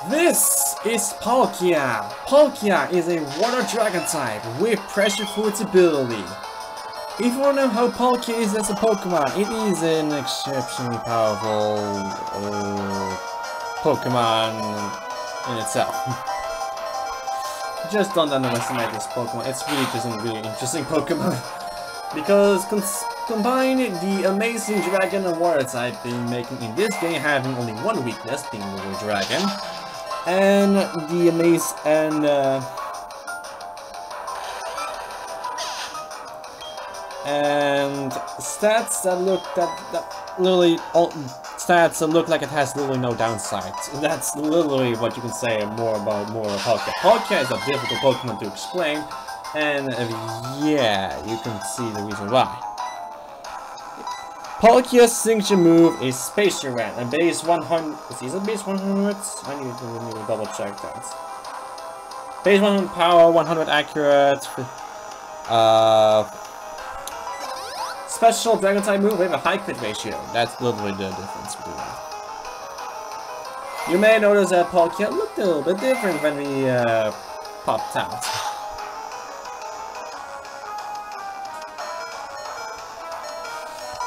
This is Palkia. Palkia is a water dragon type with pressure for its ability. If you want to know how Palkia is as a Pokemon, it is an exceptionally powerful Pokemon in itself. Just don't underestimate this Pokemon. It's really just a really interesting Pokemon. Because combine the amazing dragon and water type being making in this game having only one weakness, being the dragon, and the and stats that look like it has literally no downsides. That's literally what you can say more about Palkia. Palkia is a difficult Pokemon to explain, and yeah, you can see the reason why. Palkia's signature move is Spacer Ran, and base 100. Is it base 100? I need to double check that. Base 100 power, 100 accurate. Special Dragon type move with a high crit ratio. That's literally the difference between that. You may notice that Palkia looked a little bit different when we popped out.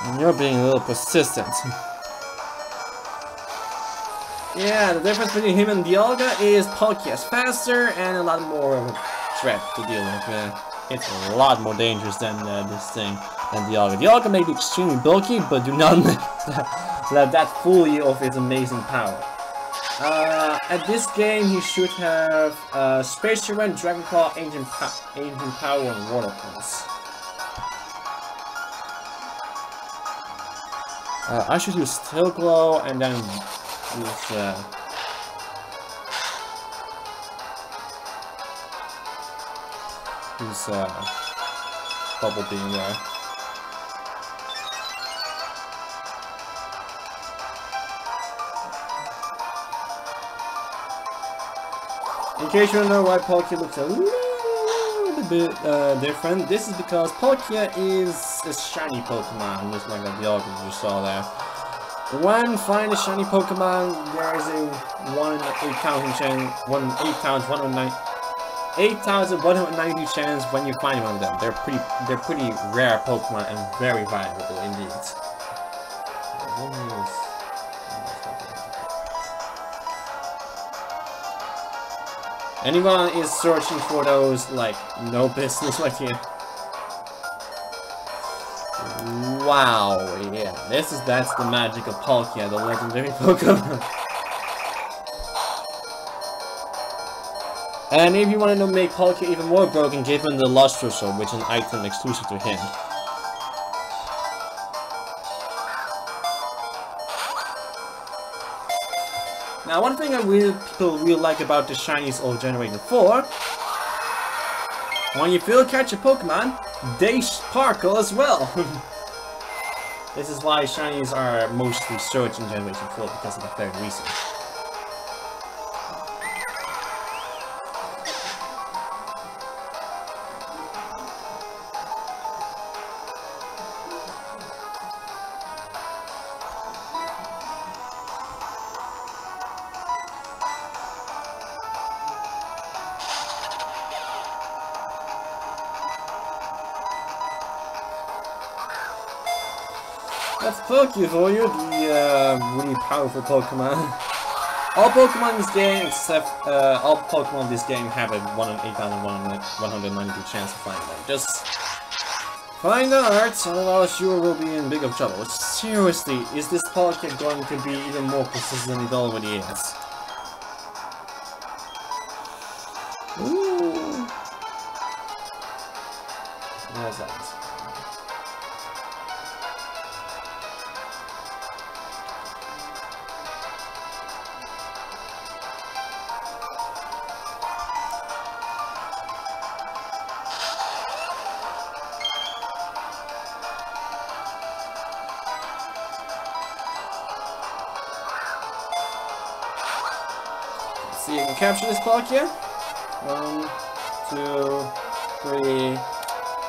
And you're being a little persistent. Yeah, the difference between him and Dialga is Palkia is faster and a lot more of a threat to deal with. It's a lot more dangerous than this thing, than Dialga. Dialga may be extremely bulky, but do not let that fool you of its amazing power. At this game, he should have Spacer Ran, Dragon Claw, Ancient Power, and Water Pulse. I should use Steel Glow and then use Bubble Beam there. In case you don't know why Palkia looks a little bit different, this is because Palkia is a shiny Pokemon, just like the Dialga you saw there. When finding a shiny Pokemon, there is a 1 in 8,000 chance, 1 in 8,190 chance when you find one of them. They're pretty rare Pokemon and very valuable indeed. Anyone is searching for those, like, no business right here. Wow, yeah, that's the magic of Palkia, the legendary Pokemon. And if you want to make Palkia even more broken, give him the Lustro Sword, which is an item exclusive to him. Now, one thing people really like about the shinies of Generation 4, when you feel catch a Pokemon, they sparkle as well. This is why shinies are mostly searched in Generation 4, because of that very reason. That's Palkia for you, the really powerful Pokemon. All Pokemon in this game, except all Pokemon in this game, have a 1 in 8,192 chance of finding them. Just find out, otherwise you will be in big of trouble. Seriously, is this Palkia going to be even more persistent than it already is? Ooh. There's that. See, you can capture this Palkia. 1, 2, 3.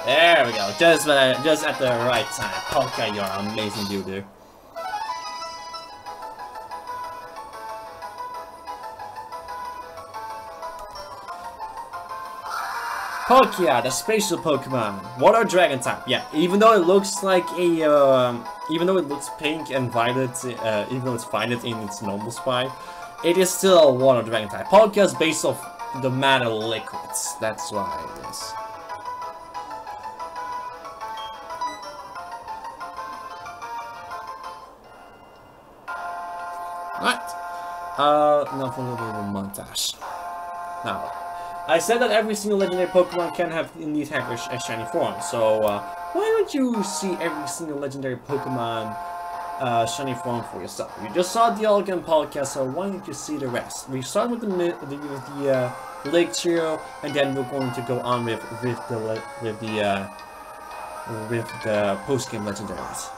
There we go. Just at the right time. Palkia, you're an amazing dude. Palkia, the spatial Pokemon. Water Dragon type. Yeah, even though it looks like a, even though it looks pink and violet, even though it's violet in its normal spine, it is still a Water Dragon type. Palkia is based off the matter liquids. That's why it is. Right. Now for a little montage. Now, I said that every single legendary Pokemon can have indeed have a shiny form. So why don't you see every single legendary Pokemon shiny form for yourself? You just saw Dialga and Palkia, so why don't you see the rest? We start with the Lake Trio, and then we're going to go on with the post-game legendaries.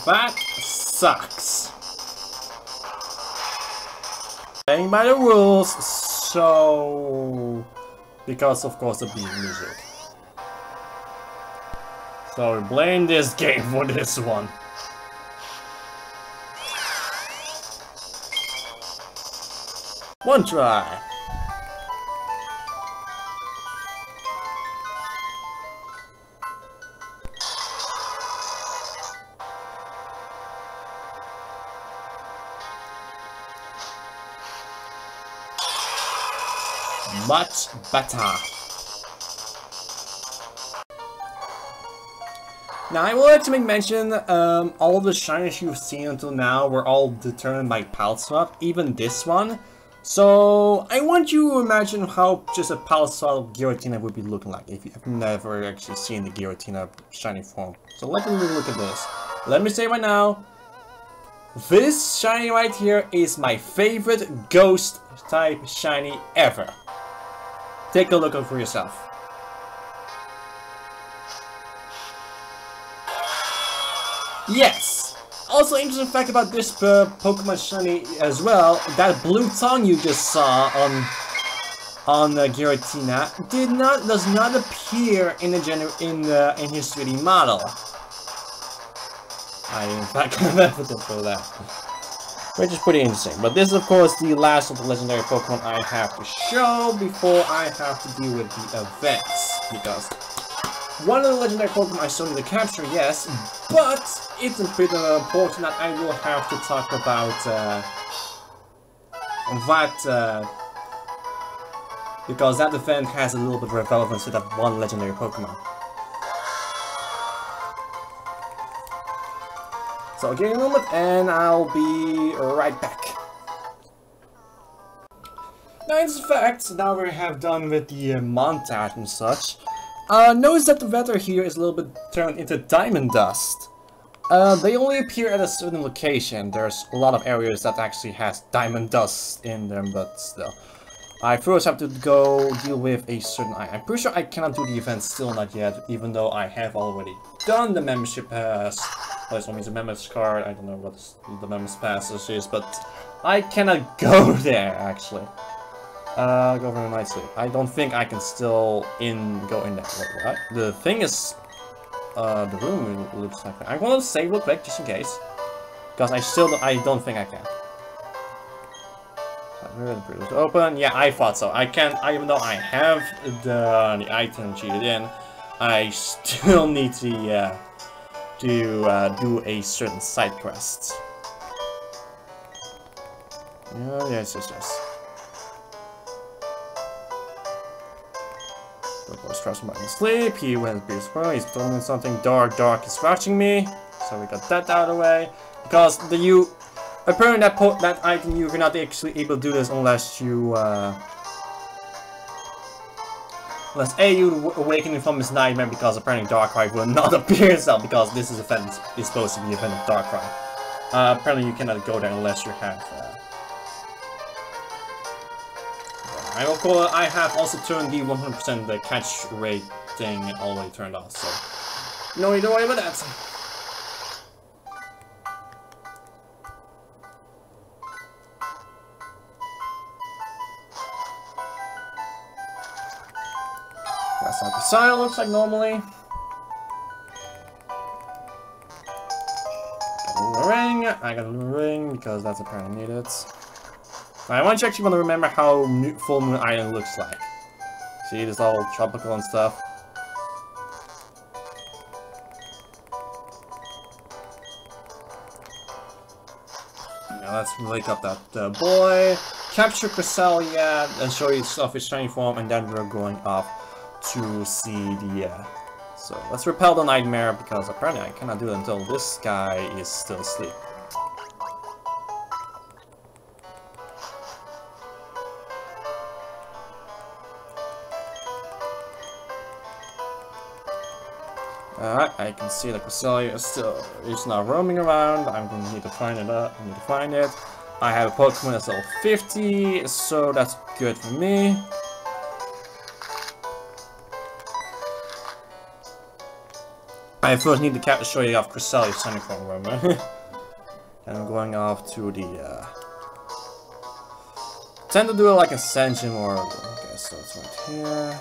That sucks. Playing by the rules, so because of course the beat music. So we blame this game for this one. One try. Much better. Now I would like to make mention, all the shinies you've seen until now were all determined by Pulse Swap, even this one. So I want you to imagine how just a Pulse Swap Giratina would be looking like if you've never actually seen the Giratina shiny form. So let me look at this. Let me say right now, this shiny right here is my favorite ghost type shiny ever. Take a look for yourself. Yes! Also, interesting fact about this Pokemon shiny as well, that blue tongue you just saw on Giratina does not appear in his 3D model. I in fact have evidence for that. Which is pretty interesting. But this is of course the last of the legendary Pokemon I have to show before I have to deal with the events. Because one of the legendary Pokemon I still need to capture, yes, but it's pretty important that I will have to talk about because that event has a little bit of relevance to that one legendary Pokemon. So give me a moment and I'll be right back. Now in fact, now we have done with the montage and such, notice that the weather here is a little bit turned into diamond dust. They only appear at a certain location. There's a lot of areas that actually has diamond dust in them, but still. I first have to go deal with a certain item. I'm pretty sure I cannot do the event still not yet, even though I have already done the membership pass. Well, this one means a member's card. I don't know what the member's pass is, but I cannot go there actually. Go very nicely. I don't think I can still go in there. Wait, what? The thing is, the room looks like that. I want to save real quick just in case, because I don't think I can. Open. Yeah, I thought so. I can't. Even though I have the item cheated in, I still need to do a certain side quest. Yeah, yes. Of course, crouching button sleep. He went beautiful. He's doing something dark is watching me. So we got that out of the way. Because apparently that item you're not actually able to do this unless you unless you awaken from his nightmare, because apparently Darkrai will not appear itself, because this is event is supposed to be event of Darkrai. Apparently you cannot go there unless you have I have also turned the 100% the catch rate thing all the way turned off, so no need to worry about that. That's how the style looks like normally. Got a ring. I got a ring because that's apparently needed. I actually want to remember how Full Moon Island looks like. See, it's all tropical and stuff. Now let's wake up that boy, capture Cresselia, and show you stuff his shiny form, and then we're going off to see the so let's repel the nightmare, because apparently I cannot do it until this guy is still asleep. Alright, I can see that Cresselia is now roaming around. I'm going to need to find it up. I need to find it. I have a Pokemon that's level 50, so that's good for me. I first need to show you off Cresselia's Sonic form, remember? And I'm going off to the tend to do it like Ascension or okay, so it's right here.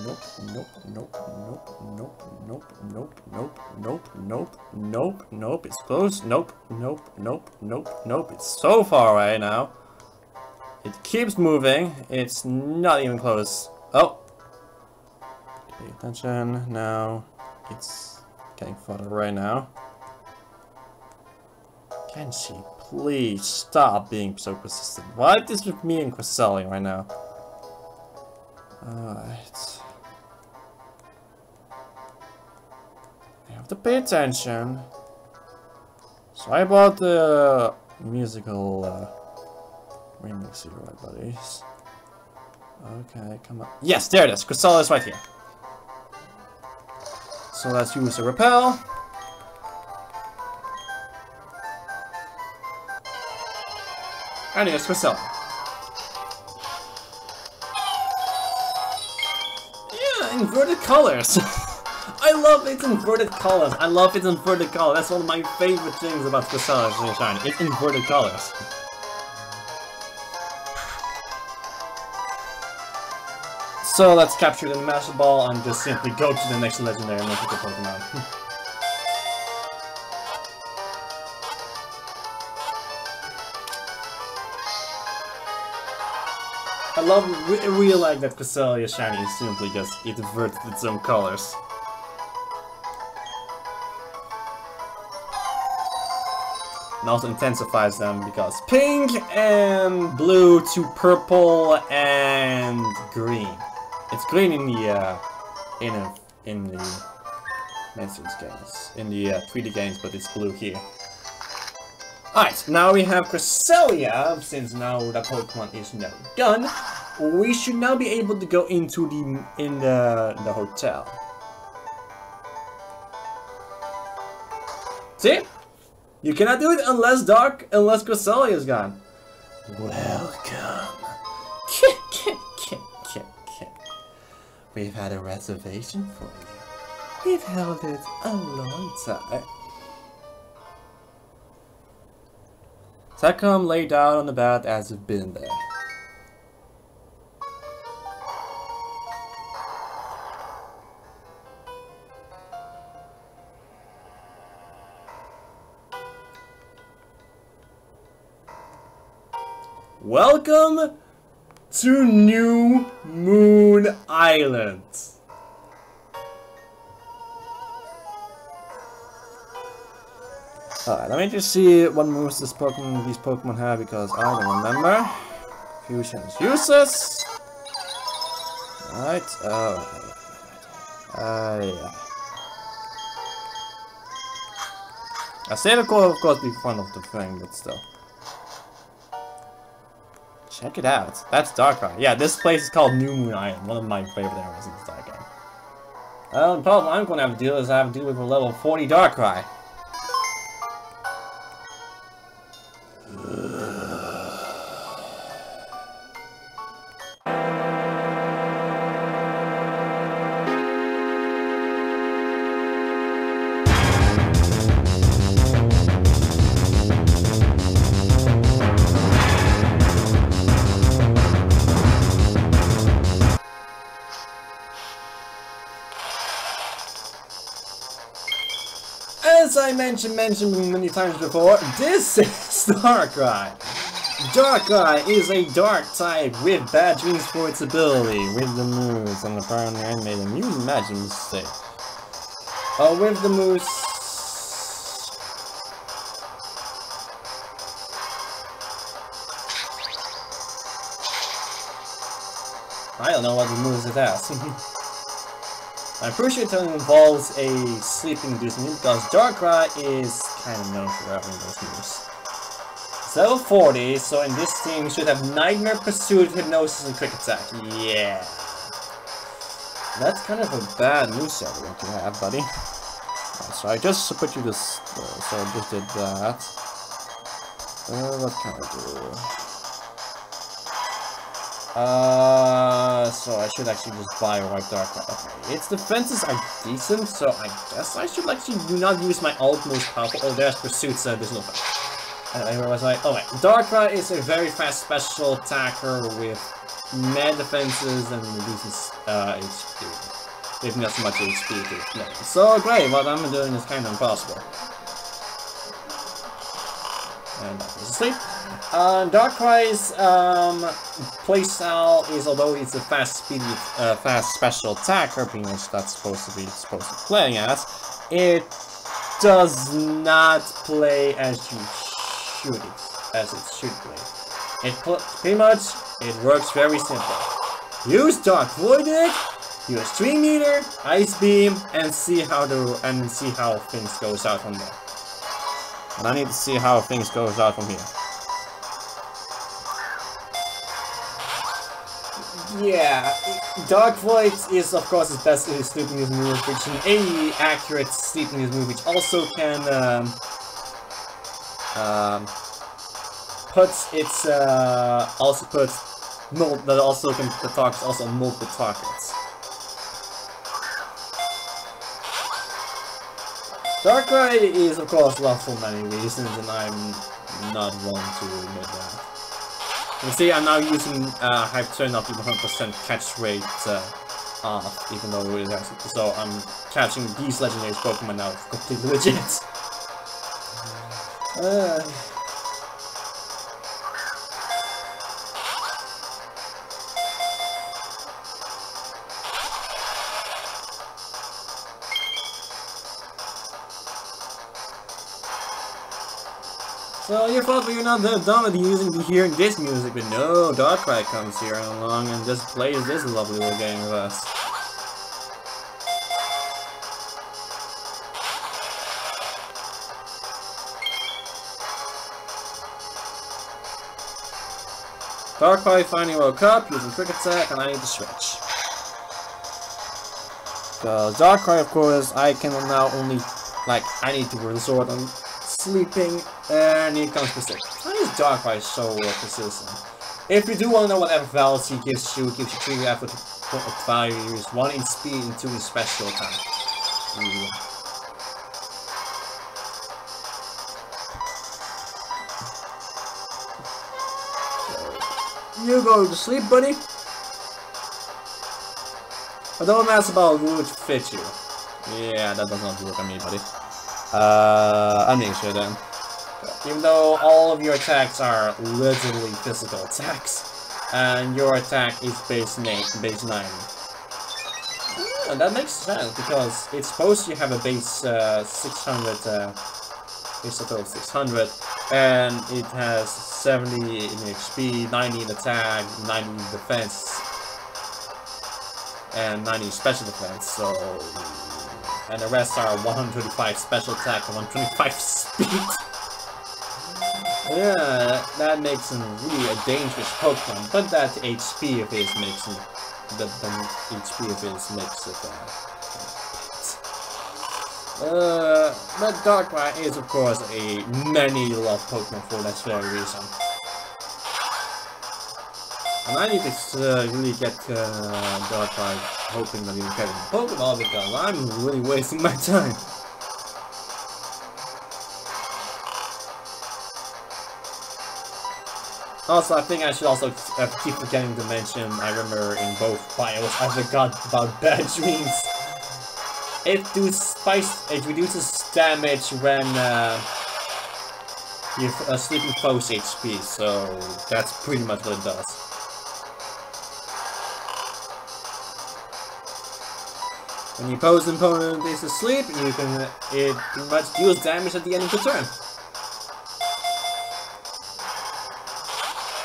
Nope, nope, nope, nope, nope, nope, nope, nope, nope, nope, nope, nope, it's close, nope, nope, nope, nope, nope, it's so far away now. It keeps moving, it's not even close. Oh! Pay attention, now it's getting further away now. Can she please stop being so persistent? What is with me and Cresselia right now? Alright. I have to pay attention. So I bought the musical remix here, right, buddies? Okay, come on. Yes, there it is. Cresselia is right here. So let's use a repel. And here's Cresselia. Inverted colors. I love its inverted colors. I love its inverted color. That's one of my favorite things about Cresselia Shiny. It's inverted colors. So let's capture the Master Ball and just simply go to the next legendary mythical Pokemon. I really like that Cresselia Shiny is simply just, it inverts its own colors. And also intensifies them, because pink and blue to purple and green. It's green in the Mainstream games, in the 3D games, but it's blue here. Alright, now we have Cresselia. Since now that Pokemon is now done, we should now be able to go into the hotel. See? You cannot do it unless Cresselia is gone. Welcome. We've had a reservation for you. We've held it a long time. Tecum lay down on the bed as if been there. Welcome to New Moon Island. Alright, let me just see what moves these Pokemon have, because I don't remember. Fusion is useless. Alright, yeah. A saber core, of course, be fun of the thing, but still. Check it out. That's Darkrai. Yeah, this place is called New Moon Island, one of my favorite areas in this entire game. The problem I'm going to have to deal is I have to deal with a level 40 Darkrai. As I mentioned many times before, this is Darkrai. Darkrai is a dark type with bad dreams for its ability, with the moves, and apparently I made a huge magic mistake. With the moves... I don't know what the moves it has. I'm pretty sure it involves a sleeping-induced move because Darkrai is kind of known for having those moves. It's level 40, so in this team we should have Nightmare, Pursuit, Hypnosis, and Quick Attack. Yeah. That's kind of a bad moveset that you have, buddy. So I just put you this. So I just did that. What can I do? So I should actually just buy a white Darkrai. Okay, its defenses are decent, so I guess I should actually do not use my ult most powerful. Oh, there's Pursuit, so there's no fight. Where was I? Oh, wait. Darkrai is a very fast special attacker with mad defenses and decent HP. Giving us much HP to play. So great, what I'm doing is kind of impossible. And that was asleep. Darkrai's playstyle is, although it's a fast special attacker, pretty much that's supposed to be playing as, it does not play as it should play. Pretty much it works very simple. Use Dark Void it, use Stream Meter, Ice Beam, and see how things goes out from there. And I need to see how things goes out from here. Yeah, Dark Void is of course its best sleeping move, which is an 80 accurate sleeping move, which also can targets also multiple targets. Darkrai is of course loved for many reasons, and I'm not one to admit that. You see, I'm now using I've turned off the 100% catch rate off, even though it has, so I'm catching these legendary Pokemon now completely legit. So you thought we were not that dumb at hearing this music, but no, Darkrai comes here along and just plays this lovely little game with us. Darkrai finally woke up, using Quick Attack, and I need to switch. So Darkrai, of course, I can now only, I need to resort on sleeping, and here comes Persistent. Why is Darkrai so persistent? If you do want to know whatever values he gives you 3 effort values, 1 in speed and 2 in special attack. So, you go to sleep, buddy. I don't ask about would fit you. Yeah, that does not work on me, buddy. I'm making sure then. Even though all of your attacks are literally physical attacks, and your attack is base 9. And that makes sense, because it's supposed to have a base 600, base total 600, and it has 70 in HP, 90 in attack, 90 in defense, and 90 in special defense, so and the rest are 125 special attack and 125 speed. Yeah, that makes him really a dangerous Pokemon, but that HP of his makes him, the HP of his makes it but Darkrai is of course a many loved Pokemon for that very reason. And I need to really get Darkrai, hoping that he'll get a Pokeball because I'm really wasting my time. Also, I think I should also keep forgetting to mention, I remember in both bios, I forgot about Bad Dreams. It reduces damage when you're sleeping foe's HP, so that's pretty much what it does. When your opposing opponent is asleep, it pretty much deals damage at the end of the turn.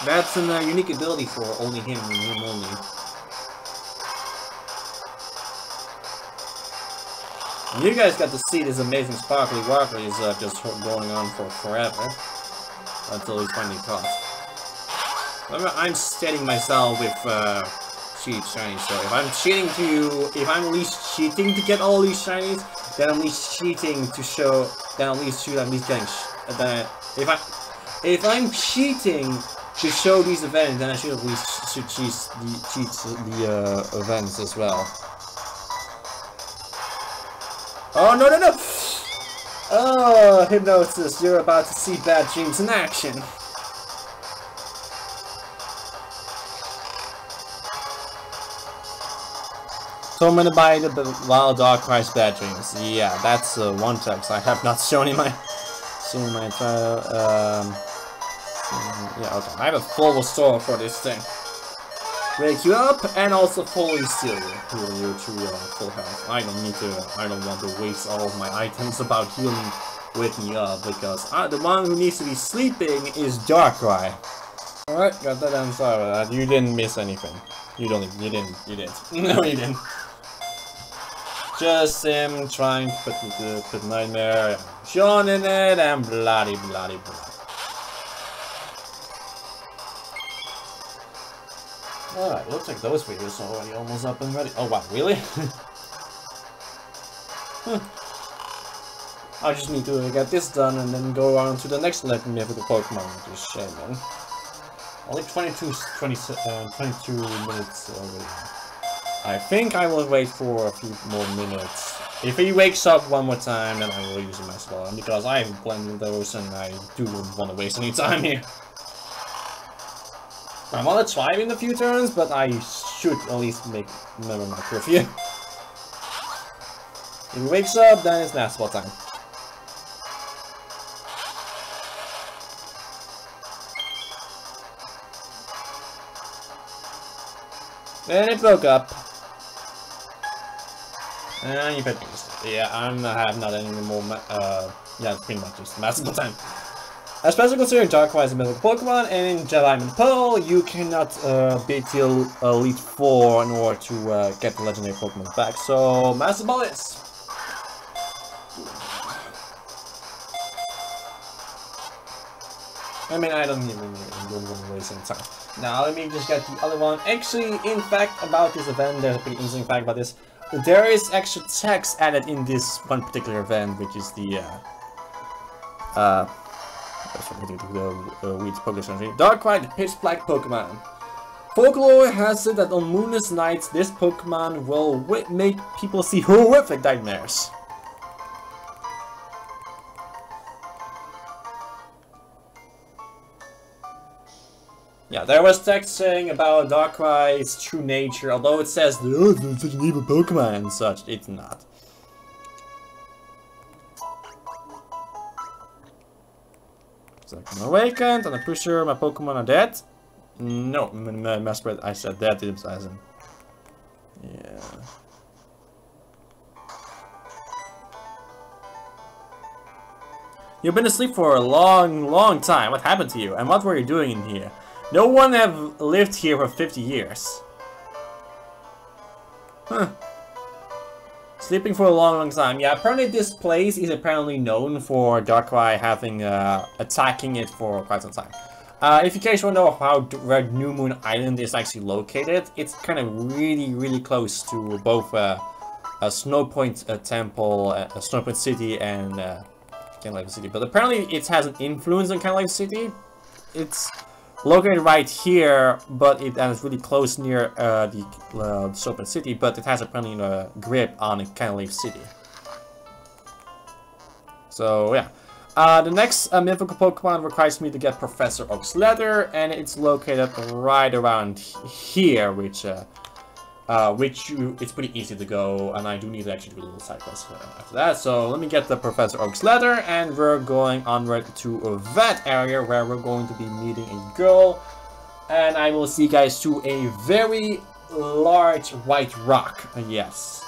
That's a unique ability for only him and him only. And you guys got to see this amazing Sparkly Warkly is just going on for forever. Until he's finally caught. Remember, I'm steadying myself with cheat shinies, so if I'm at least cheating to get all these shinies, then I'm at least cheating to show, then at least getting, if I'm cheating to show these events, then I should at least cheat the events as well. Oh, no, no, no! Oh, Hypnosis, you're about to see Bad Dreams in action. Tormented by the Wild Darkrai's Bad Dreams. Yeah, that's one text I have not shown in my entire, yeah, okay. I have a full restore for this thing. Wake you up and also fully steal you to full health. I don't want to waste all of my items about healing waking you up because the one who needs to be sleeping is Darkrai. Alright, got that answer. You didn't miss anything. You didn't. No, you didn't. Just him trying to put Nightmare, Sean in it, and bloody. Alright, looks like those videos are already almost up and ready. Oh wow, really? I just need to get this done and then go on to the next legendary Pokemon, which is Shaman. Only 22 minutes already. I think I will wait for a few more minutes. If he wakes up one more time, then I will use him as well. Because I have plenty of those and I do not want to waste any time here. I want to try it in a few turns, but I should at least remember my curfew. If he wakes up, then it's basketball time. Then it woke up. And you better use it. Yeah, I have not any more, yeah, it's pretty much just basketball time. Especially considering Darkrai is a mythical Pokemon, and in Diamond Pearl, you cannot beat till Elite 4 in order to get the legendary Pokemon back. So, Master Ball is. I mean, I don't even want to waste any time. Now, let me just get the other one. Actually, in fact, about this event, there's a pretty interesting fact about this. There is extra text added in this one particular event, which is the, Weeds Pokemon. Darkrai, the Pitch Black Pokemon. Folklore has it that on moonless nights, this Pokemon will make people see horrific nightmares. Yeah, there was text saying about Darkrai's true nature, although it says, oh, it's such an evil Pokemon and such, it's not. So I'm awakened, and I'm pretty sure my Pokemon are dead. No, I said dead, it as in. Yeah. You've been asleep for a long time. What happened to you? And what were you doing in here? No one have lived here for 50 years. Huh. Sleeping for a long time. Yeah, apparently this place is apparently known for Darkrai having attacking it for quite some time. If you guys want to know how Red New Moon Island is actually located, it's kind of really close to both a Snow Point Temple, a Snow Point City, and Canalife City. But apparently it has an influence on Canalife City. It's located right here, but it's really close near the Snow Point City, but it has apparently a grip on Canalife City. So yeah. The next mythical Pokemon requires me to get Professor Oak's letter, and it's located right around here, which it's pretty easy to go, and I do need to actually do a little side quest after that. So let me get the Professor Oak's letter, and we're going onward to that area where we're going to be meeting a girl, and I will see you guys to a very large white rock. Yes.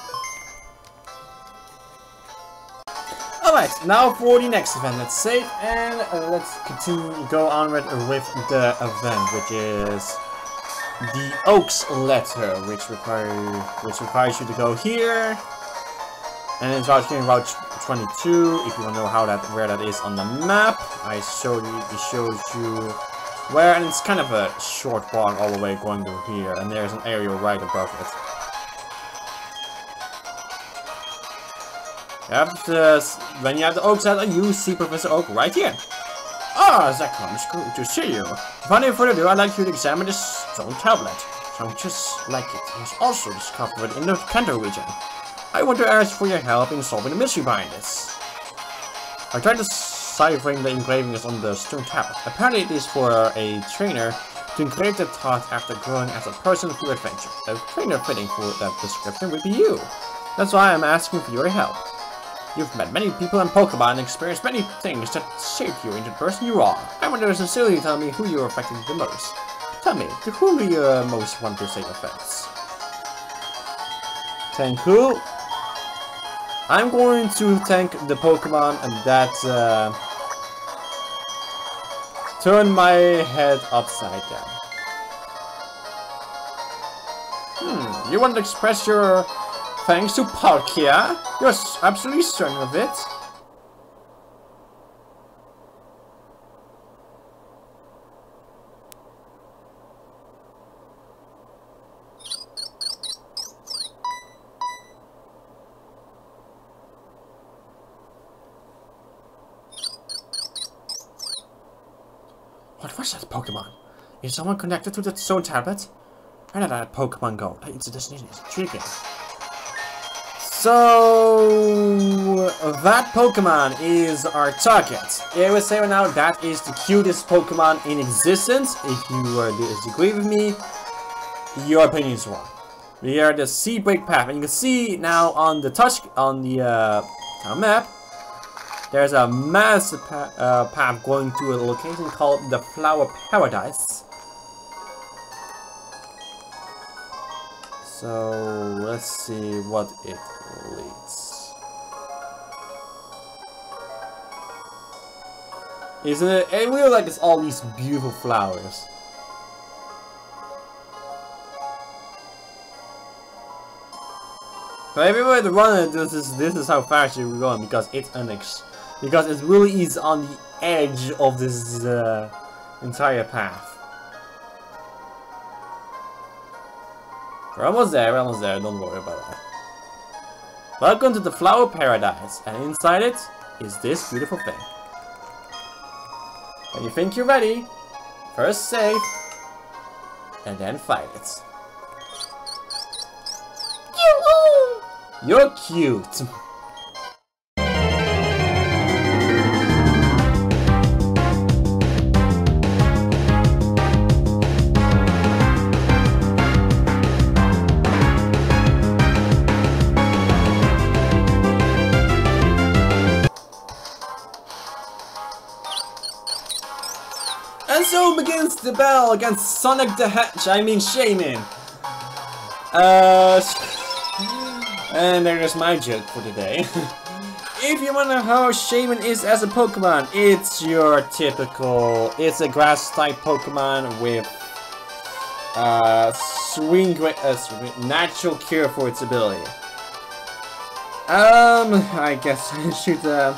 Alright, now for the next event, let's save, and let's go onward with the event, which is the Oak's letter, which requires you to go here, and it's right here in Route 22. If you want to know where that is on the map, it shows you where, and it's kind of a short walk all the way going to here, and there's an area right above it. When you have the Oak's letter, you see Professor Oak right here. Ah, Zekrom, it's good to see you. Without any further ado, I'd like you to examine this stone tablet. Sounds just like it was also discovered in the Kanto region. I want to ask for your help in solving the mystery behind this. I tried deciphering the engravings on the stone tablet. Apparently it is for a trainer to engrave the thought after growing as a person through adventure. A trainer fitting for that description would be you. That's why I'm asking for your help. You've met many people and Pokemon and experienced many things that shaped you into the person you are. I want you to sincerely tell me who you affected the most. Tell me, to whom do you most want to say your thanks? Thank who? I'm going to thank the Pokemon that turned my head upside down. You want to express your thanks to Palkia? You're absolutely certain of it? What was that Pokemon? Is someone connected to the stone tablet? Where did that Pokemon go? It's intriguing. So that Pokemon is our target. I will say right now that is the cutest Pokemon in existence. If you disagree with me, your opinion is wrong. We are the Sea Break path, and you can see now on the map, there's a massive path going to a location called the Flower Paradise. So let's see what it leads. Isn't it? I really like this, all these beautiful flowers. But everywhere to run, this is how fast you're going, because it really is on the edge of this entire path. We're almost there, don't worry about that. Welcome to the Flower Paradise, and inside it is this beautiful thing. When you think you're ready, first save, and then fight it. You're cute! And so begins the battle against Sonic the Shaman. And there's my joke for today. If you wonder how Shaman is as a Pokemon, it's your typical, it's a grass type Pokemon with natural cure for its ability. I guess I should a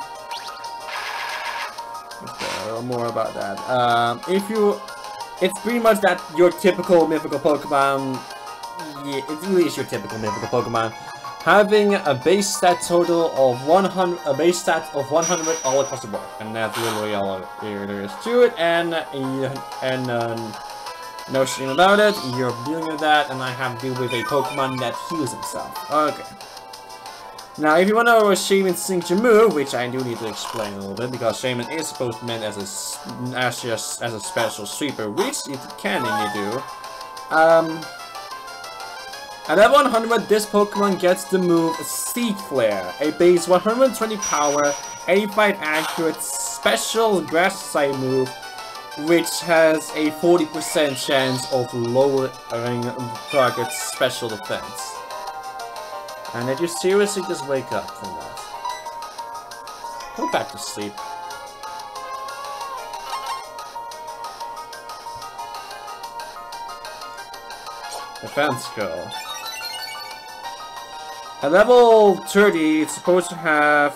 little more about that. It's pretty much that your typical mythical Pokemon. Yeah, it really is your typical mythical Pokemon. Having a base stat total of 100, a base stat of 100 all across the board, and that's literally all there is to it. And no shame about it. You're dealing with that, and I have to deal with a Pokemon that heals himself. Okay. Now, if you want to know a Shaman signature move, which I do need to explain a little bit, because Shaman is supposed to be meant as a special sweeper, which it can indeed do. At level 100, this Pokemon gets the move Seed Flare, a base 120 power, 85 accurate, special grass type move, which has a 40% chance of lowering the target's special defense. And did you seriously just wake up from that? Go back to sleep. Defense go. At level 30, it's supposed to have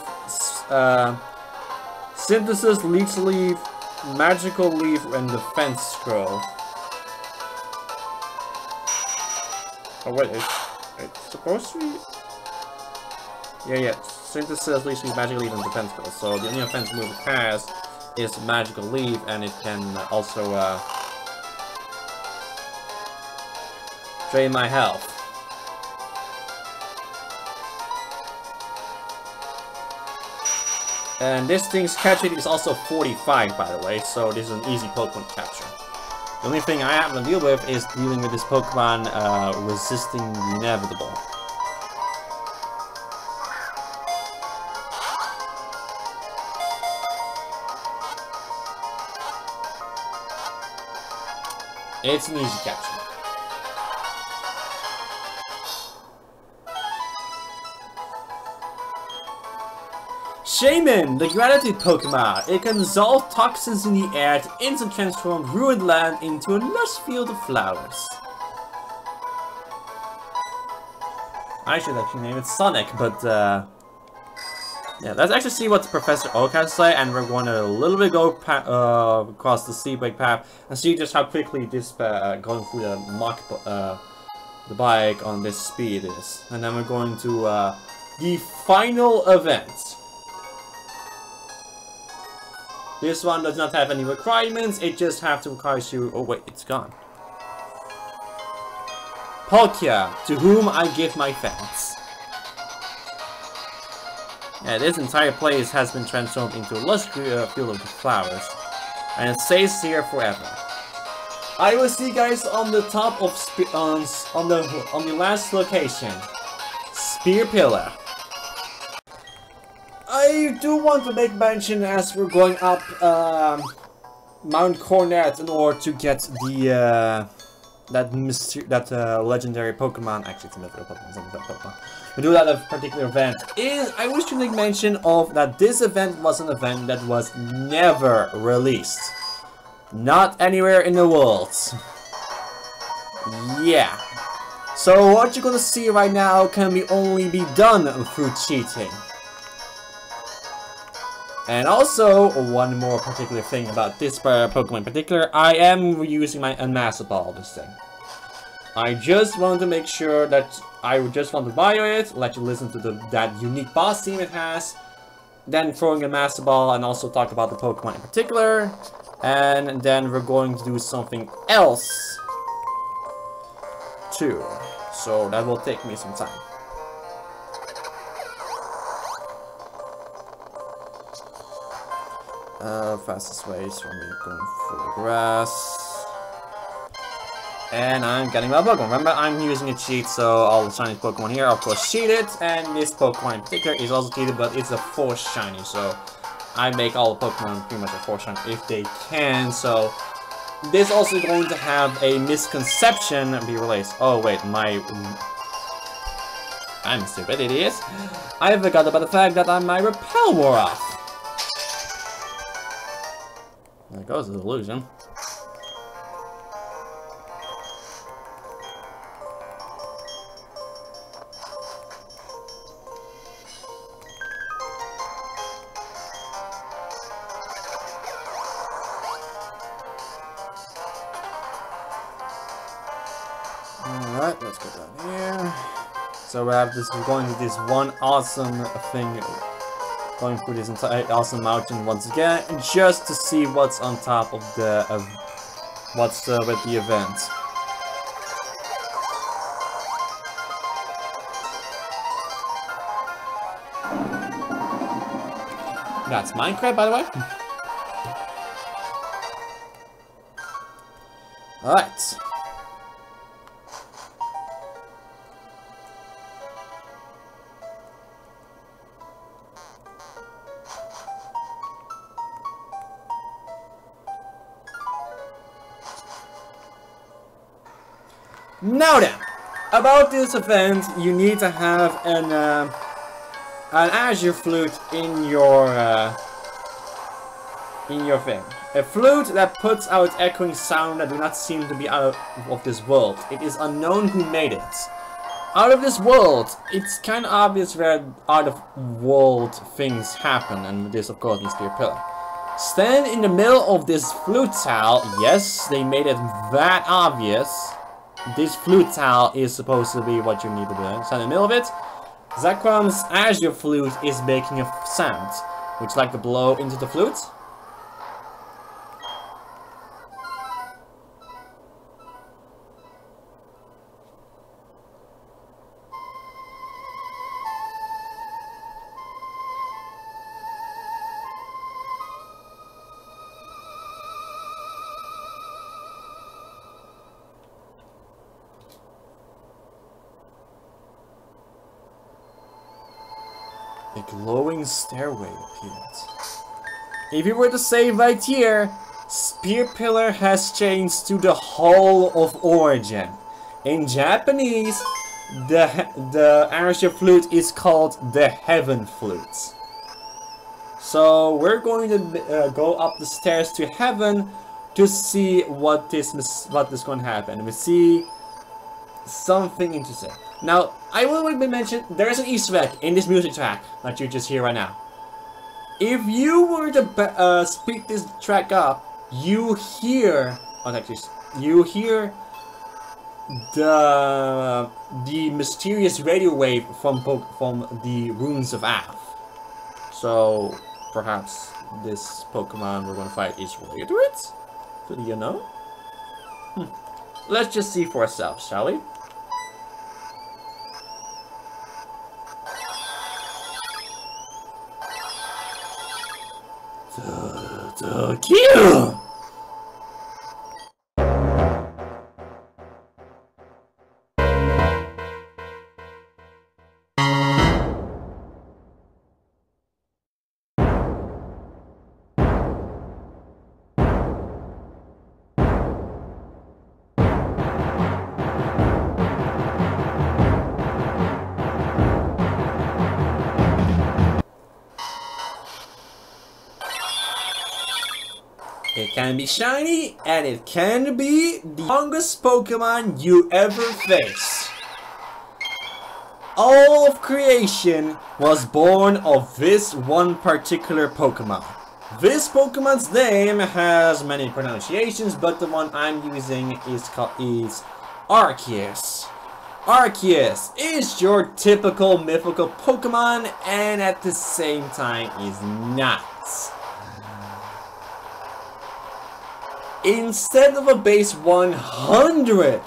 Synthesis, Leech Leaf, Magical Leaf, and Defense Scroll. Oh wait, it's supposed to be... Yeah, Synthesis, Leech Leaf, Magical Leaf, and Defense Scroll. So the only offense move it has is Magical Leaf, and it can also drain my health. And this thing's catch rate is also 45, by the way, so this is an easy Pokemon to capture. The only thing I have to deal with is dealing with this Pokemon resisting the inevitable. It's an easy capture. Shaman, the Grattitude Pokemon. It can dissolve toxins in the air to instantly transform ruined land into a lush field of flowers. I should actually name it Sonic, but yeah, let's actually see what Professor Oak has to say, and we're going to a little bit go across the Seabreak path and see just how quickly this going through the bike on this speed is. And then we're going to the final event. This one does not have any requirements, it just has to require you... Oh wait, it's gone. Palkia, to whom I give my thanks. Yeah, this entire place has been transformed into a lush field of flowers. And it stays here forever. I will see you guys on the top of... on the last location. Spear Pillar. I do want to make mention as we're going up Mount Cornet in order to get the that legendary Pokemon. Actually, it's a mythical Pokemon. It's not a Pokemon. We do that a particular event. I wish to make mention of that this event was an event that was never released, not anywhere in the world. Yeah. So what you're gonna see right now can only be done through cheating. And also, one more particular thing about this Pokemon in particular, I am using my Unmaster Ball this thing. I just want to make sure that I just want to bio it, let you listen to that unique boss team it has, then throwing a Master Ball and also talk about the Pokemon in particular, and then we're going to do something else too. So that will take me some time. Fastest way is for me going through the grass. And I'm getting my Pokemon. Remember, I'm using a cheat, so all the shiny Pokemon here are of course cheated. And this Pokemon in particular is also cheated, but it's a force shiny. So I make all the Pokemon pretty much a force shiny if they can. So this also going to have a misconception be released. Oh wait, I'm stupid idiot. I forgot about the fact that my Repel wore off. There goes the illusion. let's go down here. So we have this, we're going to this one awesome thing, going through this entire awesome mountain once again, just to see what's on top of the, what's with the event. That's Minecraft, by the way. Alright. Now then, about this event, you need to have an azure flute in your thing. A flute that puts out echoing sound that do not seem to be out of this world. It is unknown who made it. Out of this world, it's kind of obvious where out of world things happen, and this of course is Spear Pillar. Stand in the middle of this flute tile. Yes, they made it that obvious. This flute tile is supposed to be what you need to do. Stand in the middle of it. Zakrom's azure flute is making a sound. Would you like to blow into the flute? A glowing stairway appeared. If you were to say right here, Spear Pillar has changed to the Hall of Origin. In Japanese, the azure flute is called the Heaven Flute. So we're going to go up the stairs to heaven to see what is going to happen. We see something interesting. Now, I will mention there is an Easter egg in this music track that you just hear right now. If you were to speed this track up, you hear, you hear the mysterious radio wave from the runes of Av. So perhaps this Pokemon we're going to fight is related to it. Do you know? Let's just see for ourselves, shall we? Kill! It can be shiny, and it can be the strongest Pokemon you ever face. All of creation was born of this one particular Pokemon. This Pokemon's name has many pronunciations, but the one I'm using is Arceus. Arceus is your typical mythical Pokemon, and at the same time is not. Instead of a base 100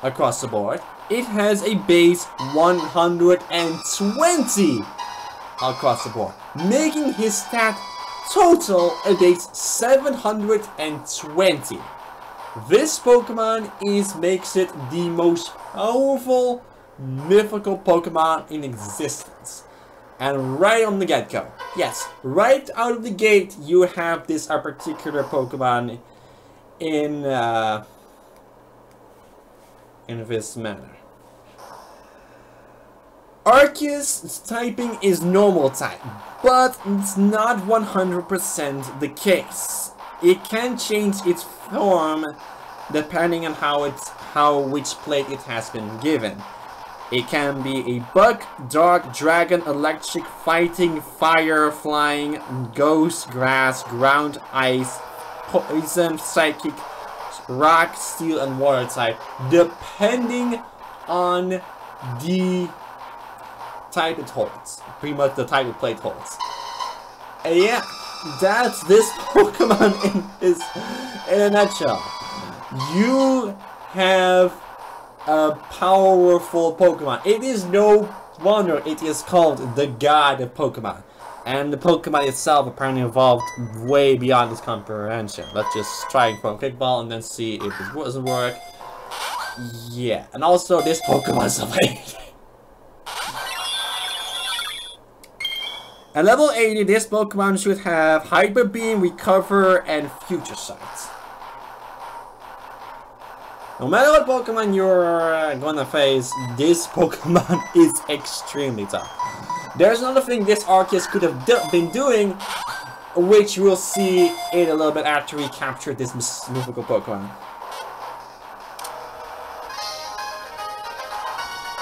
across the board, it has a base 120 across the board, making his stat total a base 720. This Pokemon makes it the most powerful mythical Pokemon in existence. And right on the get-go, yes, right out of the gate, you have this particular Pokemon in this manner. Arceus' typing is normal type, but it's not 100% the case. It can change its form depending on which plate it has been given. It can be a bug, dark, dragon, electric, fighting, fire, flying, ghost, grass, ground, ice, poison, psychic, rock, steel, and water type, depending on the type it holds. Pretty much the type the plate holds. And yeah, that's this Pokemon in a nutshell. You have a powerful Pokemon. It is no wonder it is called the God of Pokemon. And the Pokemon itself apparently evolved way beyond this comprehension. Let's just try and throw a quick ball and then see if it doesn't work. Yeah, and also this Pokemon's amazing. At level 80, this Pokemon should have Hyper Beam, Recover, and Future Sight. No matter what Pokemon you're gonna face, this Pokemon is extremely tough. There's another thing this Arceus could have been doing, which we'll see in a little bit after we capture this mythical Pokemon.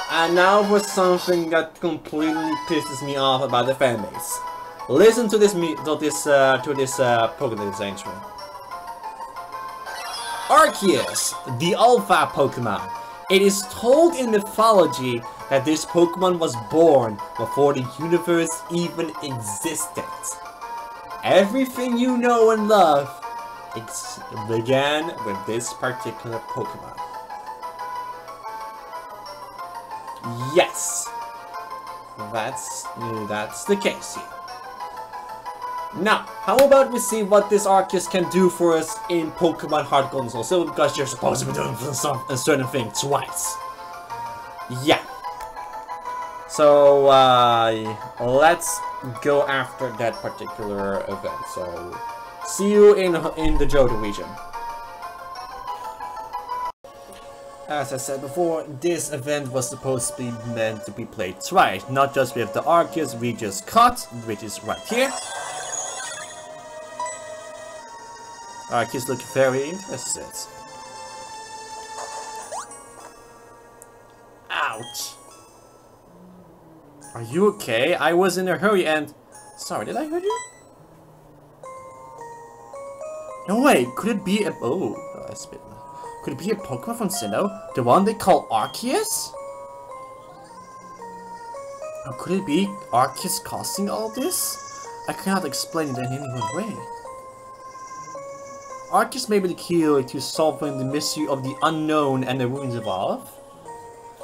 And now for something that completely pisses me off about the fanbase. Listen to this Pokemon intro. Arceus, the Alpha Pokemon. It is told in mythology that this Pokemon was born before the universe even existed. Everything you know and love began with this particular Pokemon. Yes, that's the case here. Now, how about we see what this Arceus can do for us in Pokemon Heart Gold and Soul Silver, because you're supposed to be doing a certain thing twice. Yeah. So, let's go after that particular event. So, see you in the Johto region. As I said before, this event was supposed to be meant to be played twice, not just with the Arceus we just caught, which is right here. Arceus look very interested. Ouch! Are you okay? I was in a hurry and... Sorry, did I hurt you? No way, could it be a... Oh, I spit. Could it be a Pokemon from Sinnoh? The one they call Arceus? Or could it be Arceus causing all this? I cannot explain it in any one way. Arceus may be the key to solving the mystery of the unknown and the ruins of Alph.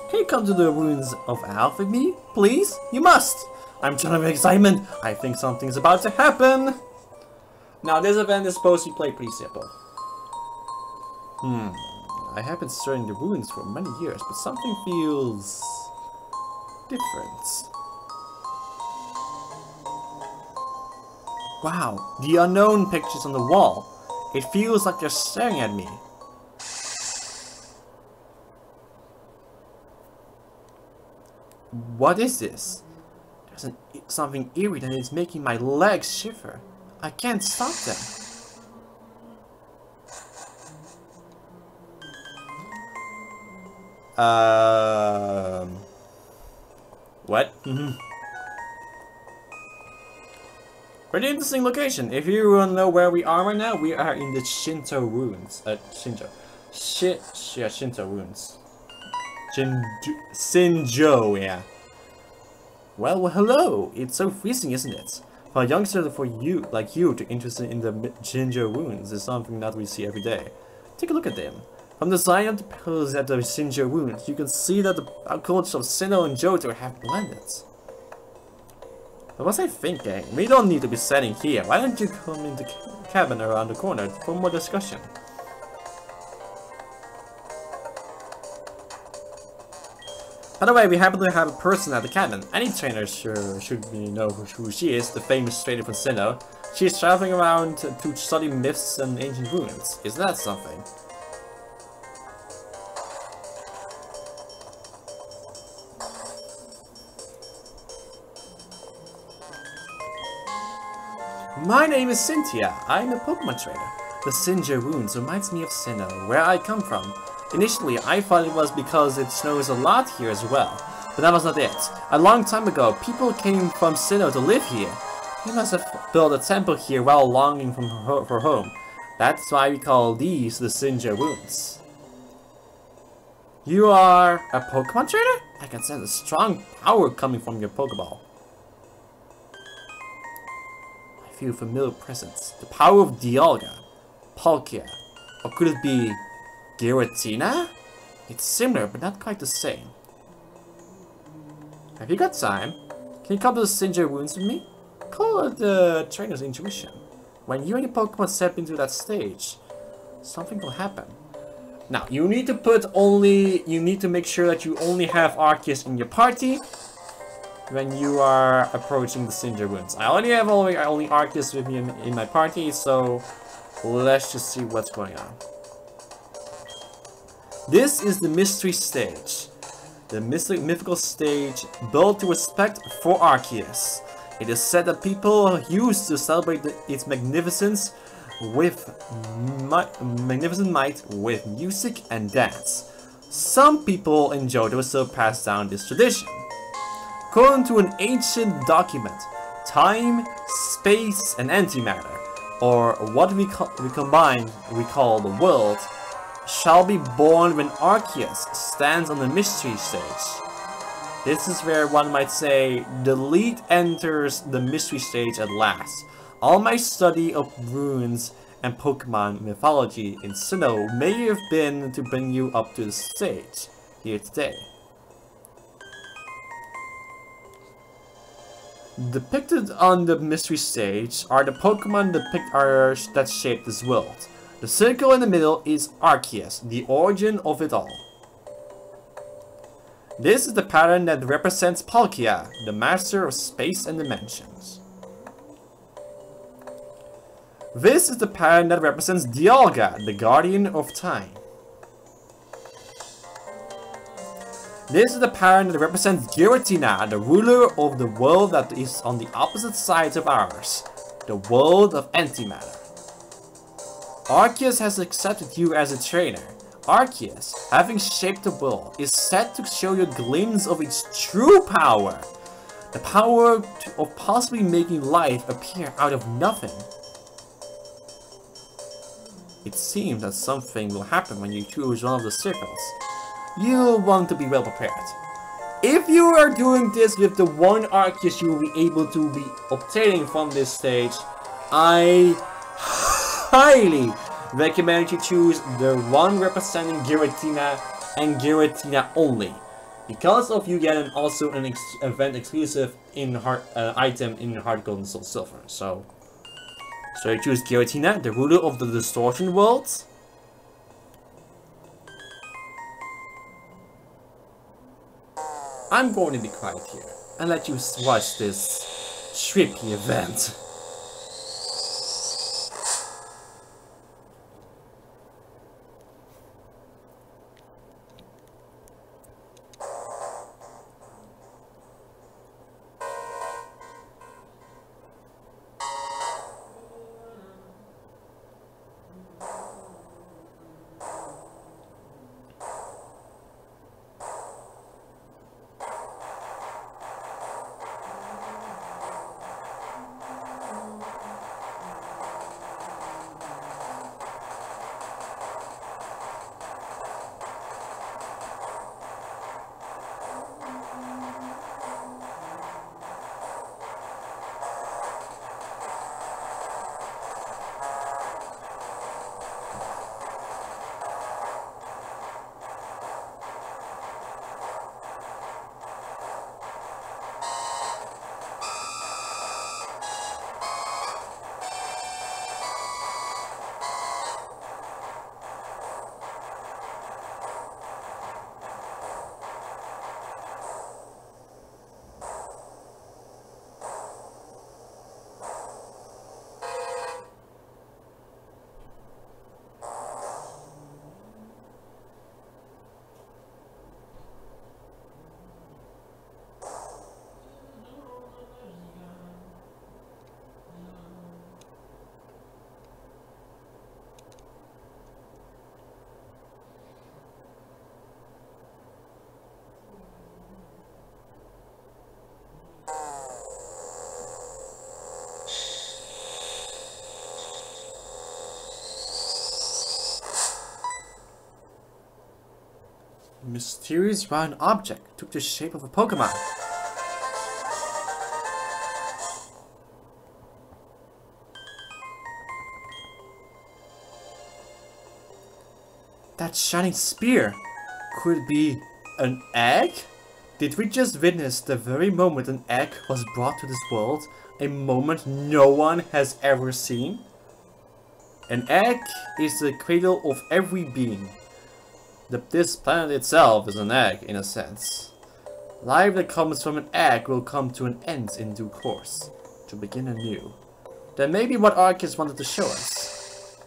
Can you come to the ruins of Alph with me, please? You must! I'm jumping with excitement. I think something's about to happen. Now this event is supposed to be played pretty simple. I have been studying the ruins for many years, but something feels different. Wow, the unknown pictures on the wall. It feels like they're staring at me. What is this? There's something eerie that is making my legs shiver. I can't stop them. What? Pretty interesting location. If you want to know where we are right now, we are in the Shinto ruins. Shinto ruins. Sinjo, yeah. Well, hello. It's so freezing, isn't it? For a youngster like you to interested in the Shinjo ruins is something that we see every day. Take a look at them. From the sign of the pillars at the Shinjo ruins, you can see that the cultures of Sinnoh and Johto have blended. What was I thinking? We don't need to be sitting here. Why don't you come in the cabin around the corner for more discussion? By the way, we happen to have a person at the cabin. Any trainer should know who she is, the famous trainer from Sinnoh. She is traveling around to study myths and ancient ruins. Isn't that something? My name is Cynthia. I'm a Pokemon trainer. The Sinjo ruins reminds me of Sinnoh, where I come from. Initially, I thought it was because it snows a lot here as well, but that was not it. A long time ago, people came from Sinnoh to live here. They must have built a temple here while longing for home. That's why we call these the Sinjo ruins. You are a Pokemon trainer? I can sense a strong power coming from your Pokeball. I feel a familiar presence. The power of Dialga, Palkia, or could it be Giratina? It's similar, but not quite the same. Have you got time? Can you come to the Sinjay Ruins with me? Call it the trainer's intuition. When you and your Pokemon step into that stage, something will happen. Now, you need to make sure that you only have Arceus in your party when you are approaching the Sinjay Ruins. I only have only Arceus with me in my party, so let's just see what's going on. This is the mystery stage. The mythical stage built to respect for Arceus. It is said that people used to celebrate its magnificence with magnificent might with music and dance. Some people in Johto still pass down this tradition. According to an ancient document, time, space, and antimatter, or what we call the world, shall be born when Arceus stands on the mystery stage. This is where one might say the lead enters the mystery stage at last. All my study of runes and Pokemon mythology in Sinnoh may have been to bring you up to the stage here today. Depicted on the mystery stage are the Pokemon that shape this world. The circle in the middle is Arceus, the origin of it all. This is the pattern that represents Palkia, the master of space and dimensions. This is the pattern that represents Dialga, the guardian of time. This is the pattern that represents Giratina, the ruler of the world that is on the opposite sides of ours, the world of antimatter. Arceus has accepted you as a trainer. Arceus, having shaped the world, is set to show you a glimpse of its true power. The power of possibly making life appear out of nothing. It seems that something will happen when you choose one of the circles. You'll want to be well prepared. If you are doing this with the one Arceus you will be able to be obtaining from this stage, I highly recommend you choose the one representing Giratina and Giratina only, because of you getting also an event exclusive item in Heart Gold and Soul Silver. So you choose Giratina, the ruler of the distortion worlds. I'm going to be quiet here and let you watch this trippy event. Mysterious round object took the shape of a Pokemon. That shining spear, could it be an egg? Did we just witness the very moment an egg was brought to this world? A moment no one has ever seen? An egg is the cradle of every being. This planet itself is an egg, in a sense. Life that comes from an egg will come to an end in due course, to begin anew. That may be what Arceus wanted to show us.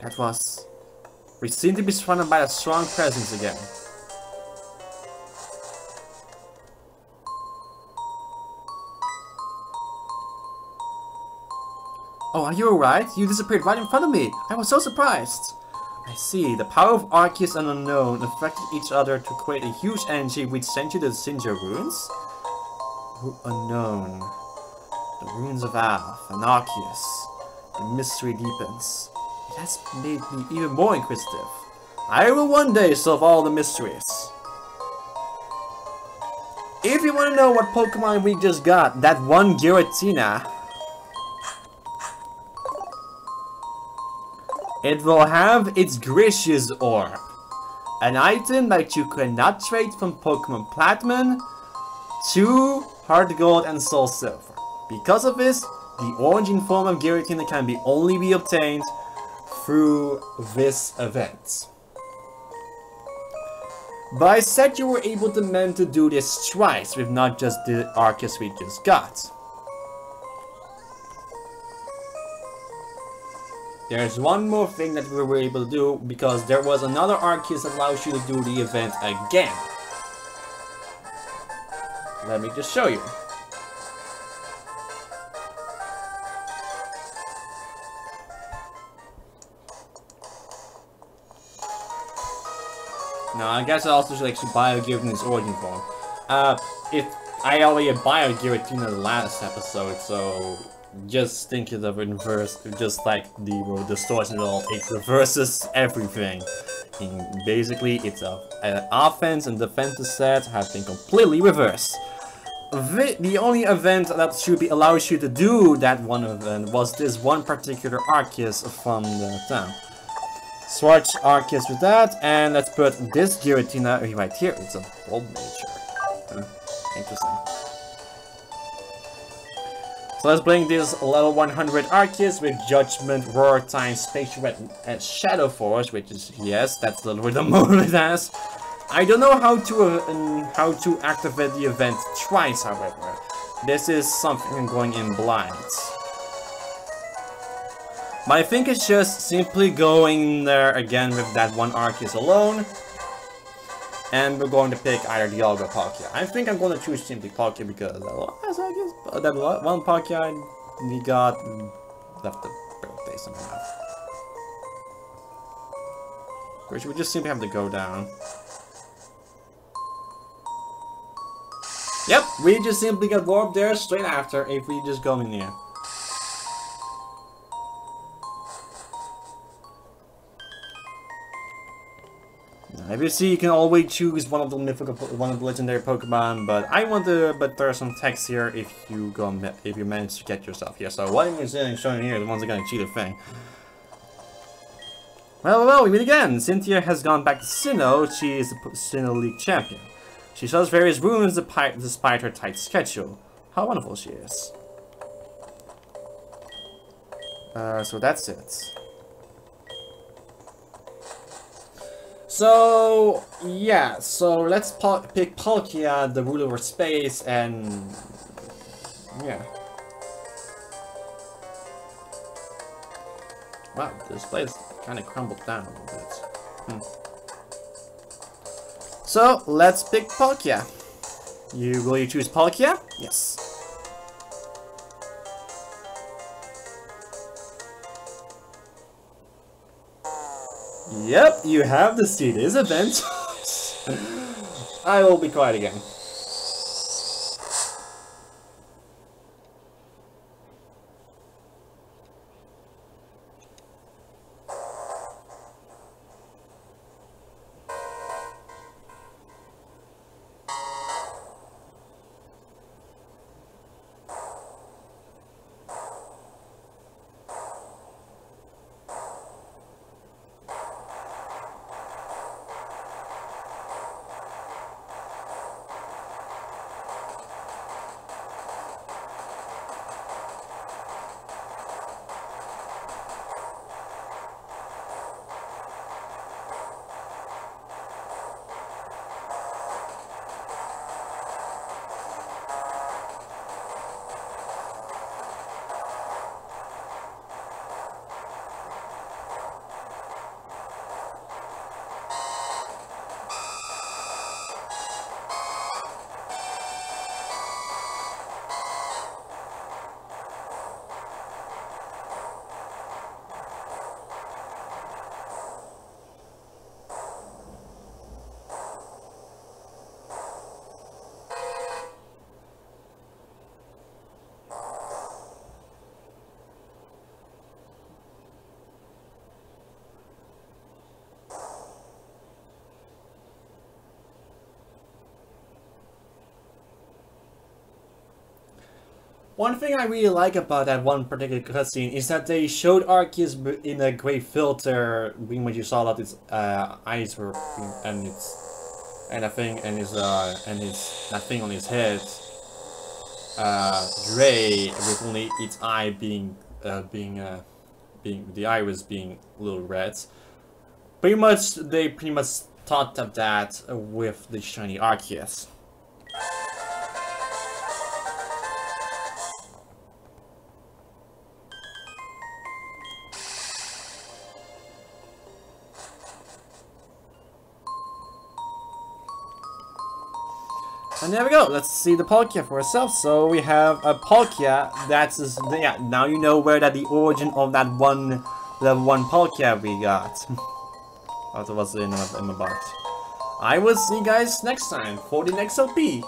That was... We seem to be surrounded by a strong presence again. Oh, are you alright? You disappeared right in front of me. I was so surprised. I see. The power of Arceus and Unknown affected each other to create a huge energy which sent you to the Sinja ruins? Unknown. The ruins of Alph and Arceus. The mystery deepens. It has made me even more inquisitive. I will one day solve all the mysteries. If you want to know what Pokemon we just got, that one Giratina, it will have its Gracious Orb, an item that you cannot trade from Pokemon Platinum to Heart Gold and Soul Silver. Because of this, the origin form of Giratina can only be obtained through this event. But I said you were able to do this twice with not just the Arceus we just got. There's one more thing that we were able to do, because there was another Arceus that allows you to do the event again. Let me just show you. Now, I guess I also should actually Bio-Giratina origin form. If I already Bio-Giratina the last episode, so just think of it in reverse, just like the distortion all, it reverses everything. And basically, it's an offense and defensive set have been completely reversed. The only event that should be allows you to do that one event was this one particular Arceus from the town. Swatch Arceus with that, and let's put this Giratina right here. It's a Bulb nature. Interesting. So let's bring this level 100 Arceus with Judgment, Roar Time, Spatial Red, and Shadow Force, which is, yes, that's the mode it has. I don't know how to activate the event twice, however. This is something I'm going in blind. But I think it's just simply going there again with that one Arceus alone. And we're going to pick either Dialga or Palkia. I think I'm going to choose simply Palkia because that one Palkia we got left the birthday somehow. Which we just simply have to go down. Yep, we just simply got warped there straight after if we just go in here. If you see, you can always choose one of the legendary Pokemon, but there's some text here if you manage to get yourself here. So what I'm showing here, the ones that are gonna cheat a thing. Well, we meet again. Cynthia has gone back to Sinnoh. She is the Sinnoh League champion. She shows various runes despite her tight schedule. How wonderful she is. So that's it. So, yeah, so let's pick Palkia, the ruler of space, and yeah. Wow, this place kind of crumbled down a little bit. So, let's pick Palkia. Will you choose Palkia? Yes. Yep, you have to see this event. I will be quiet again. One thing I really like about that one particular cutscene is that they showed Arceus in a great filter, being when you saw that its eyes were and that thing on his head, gray, with only its eye being the iris being little red. They pretty much thought of that with the shiny Arceus. And there we go, let's see the Palkia for ourselves. So we have a Palkia that's yeah, now you know where the origin of that one Palkia we got. That was in my box. I will see you guys next time for the next LP,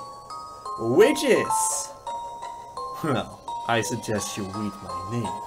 which is, well, I suggest you read my name.